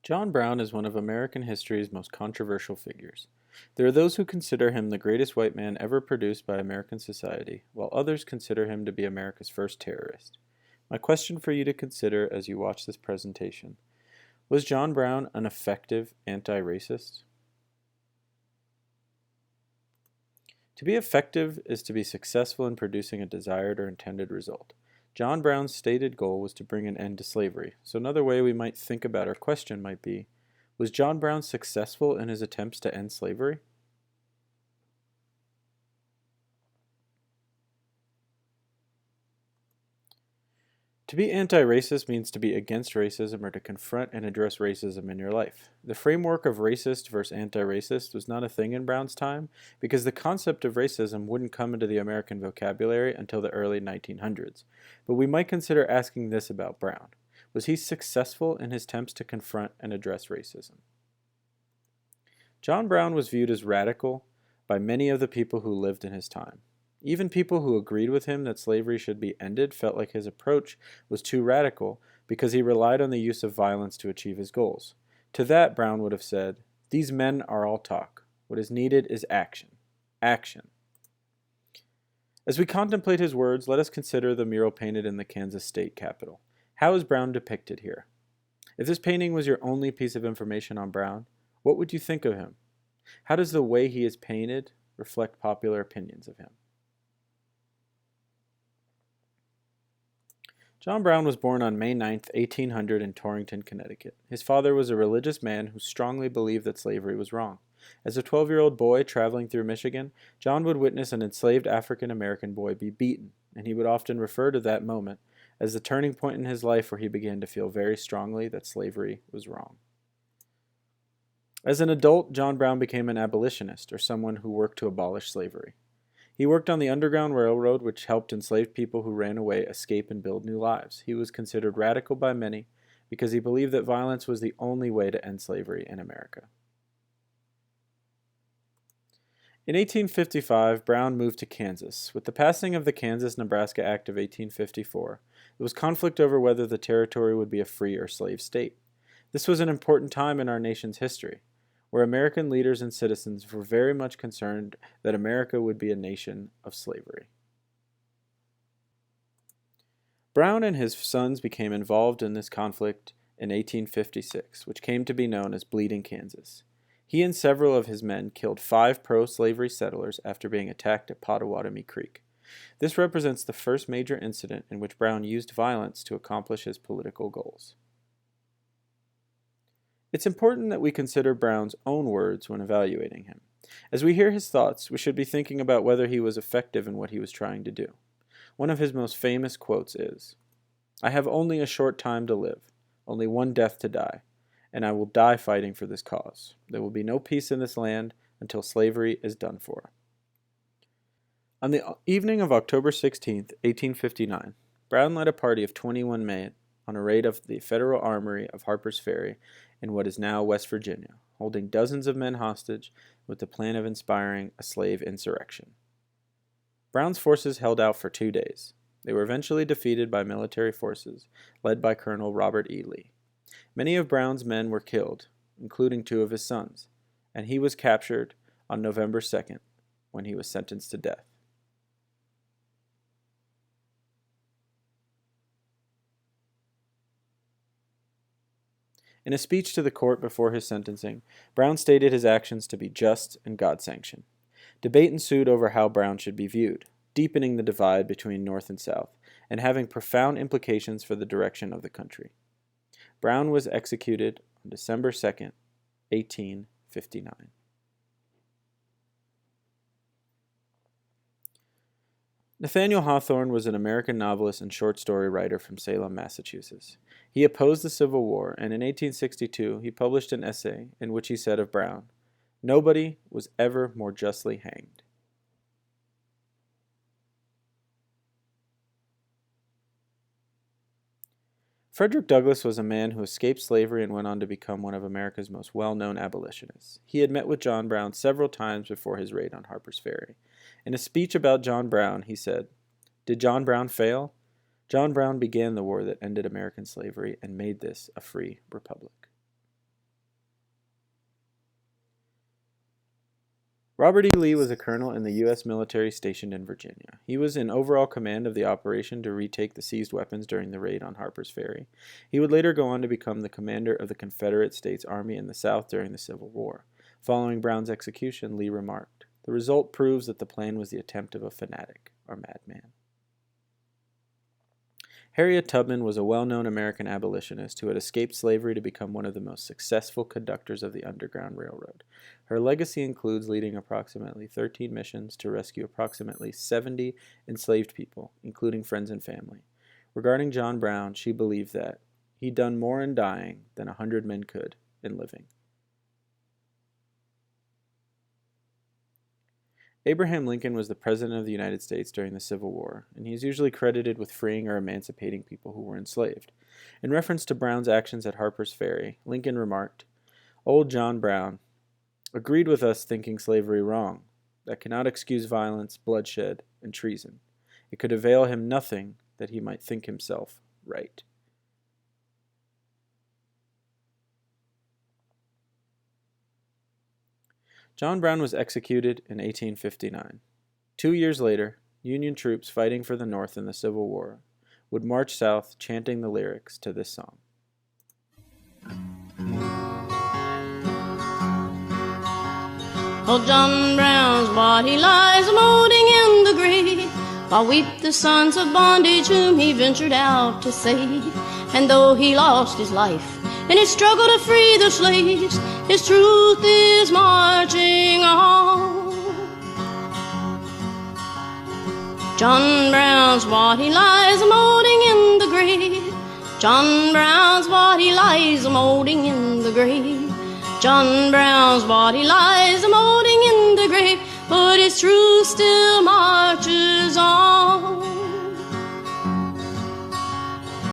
John Brown is one of American history's most controversial figures. There are those who consider him the greatest white man ever produced by American society, while others consider him to be America's first terrorist. My question for you to consider as you watch this presentation: was John Brown an effective anti-racist? To be effective is to be successful in producing a desired or intended result. John Brown's stated goal was to bring an end to slavery, so another way we might think about our question might be, was John Brown successful in his attempts to end slavery? To be anti-racist means to be against racism or to confront and address racism in your life. The framework of racist versus anti-racist was not a thing in Brown's time because the concept of racism wouldn't come into the American vocabulary until the early 1900s. But we might consider asking this about Brown. Was he successful in his attempts to confront and address racism? John Brown was viewed as radical by many of the people who lived in his time. Even people who agreed with him that slavery should be ended felt like his approach was too radical because he relied on the use of violence to achieve his goals. To that, Brown would have said, "These men are all talk. What is needed is action. Action." As we contemplate his words, let us consider the mural painted in the Kansas state capitol. How is Brown depicted here? If this painting was your only piece of information on Brown, what would you think of him? How does the way he is painted reflect popular opinions of him? John Brown was born on May 9, 1800 in Torrington, Connecticut. His father was a religious man who strongly believed that slavery was wrong. As a 12-year-old boy traveling through Michigan, John would witness an enslaved African-American boy be beaten, and he would often refer to that moment as the turning point in his life where he began to feel very strongly that slavery was wrong. As an adult, John Brown became an abolitionist, or someone who worked to abolish slavery. He worked on the Underground Railroad, which helped enslaved people who ran away escape and build new lives. He was considered radical by many because he believed that violence was the only way to end slavery in America. In 1855, Brown moved to Kansas. With the passing of the Kansas-Nebraska Act of 1854, there was conflict over whether the territory would be a free or slave state. This was an important time in our nation's history, where American leaders and citizens were very much concerned that America would be a nation of slavery. Brown and his sons became involved in this conflict in 1856, which came to be known as Bleeding Kansas. He and several of his men killed 5 pro-slavery settlers after being attacked at Pottawatomie Creek. This represents the first major incident in which Brown used violence to accomplish his political goals. It's important that we consider Brown's own words when evaluating him. As we hear his thoughts, we should be thinking about whether he was effective in what he was trying to do. One of his most famous quotes is, "I have only a short time to live, only one death to die, and I will die fighting for this cause. There will be no peace in this land until slavery is done for." On the evening of October 16, 1859, Brown led a party of 21 men on a raid of the Federal Armory of Harper's Ferry in what is now West Virginia, holding dozens of men hostage with the plan of inspiring a slave insurrection. Brown's forces held out for 2 days. They were eventually defeated by military forces led by Colonel Robert E. Lee. Many of Brown's men were killed, including 2 of his sons, and he was captured on November 2nd when he was sentenced to death. In a speech to the court before his sentencing, Brown stated his actions to be just and God-sanctioned. Debate ensued over how Brown should be viewed, deepening the divide between North and South, and having profound implications for the direction of the country. Brown was executed on December 2nd, 1859. Nathaniel Hawthorne was an American novelist and short story writer from Salem, Massachusetts. He opposed the Civil War, and in 1862 he published an essay in which he said of Brown, "Nobody was ever more justly hanged." Frederick Douglass was a man who escaped slavery and went on to become one of America's most well-known abolitionists. He had met with John Brown several times before his raid on Harper's Ferry. In a speech about John Brown, he said, "Did John Brown fail? John Brown began the war that ended American slavery and made this a free republic." Robert E. Lee was a colonel in the U.S. military stationed in Virginia. He was in overall command of the operation to retake the seized weapons during the raid on Harper's Ferry. He would later go on to become the commander of the Confederate States Army in the South during the Civil War. Following Brown's execution, Lee remarked, "The result proves that the plan was the attempt of a fanatic or madman." Harriet Tubman was a well-known American abolitionist who had escaped slavery to become one of the most successful conductors of the Underground Railroad. Her legacy includes leading approximately 13 missions to rescue approximately 70 enslaved people, including friends and family. Regarding John Brown, she believed that he'd done more in dying than 100 men could in living. Abraham Lincoln was the President of the United States during the Civil War, and he is usually credited with freeing or emancipating people who were enslaved. In reference to Brown's actions at Harper's Ferry, Lincoln remarked, "Old John Brown agreed with us thinking slavery wrong. That cannot excuse violence, bloodshed, and treason. It could avail him nothing that he might think himself right." John Brown was executed in 1859. 2 years later, Union troops fighting for the North in the Civil War would march south chanting the lyrics to this song. Old John Brown's body lies molding in the grave, while weep the sons of bondage whom he ventured out to save. And though he lost his life in his struggle to free the slaves, his truth is marching on. John Brown's body lies molding in the grave. John Brown's body lies molding in the grave. John Brown's body lies molding in the grave, but his truth still marches on.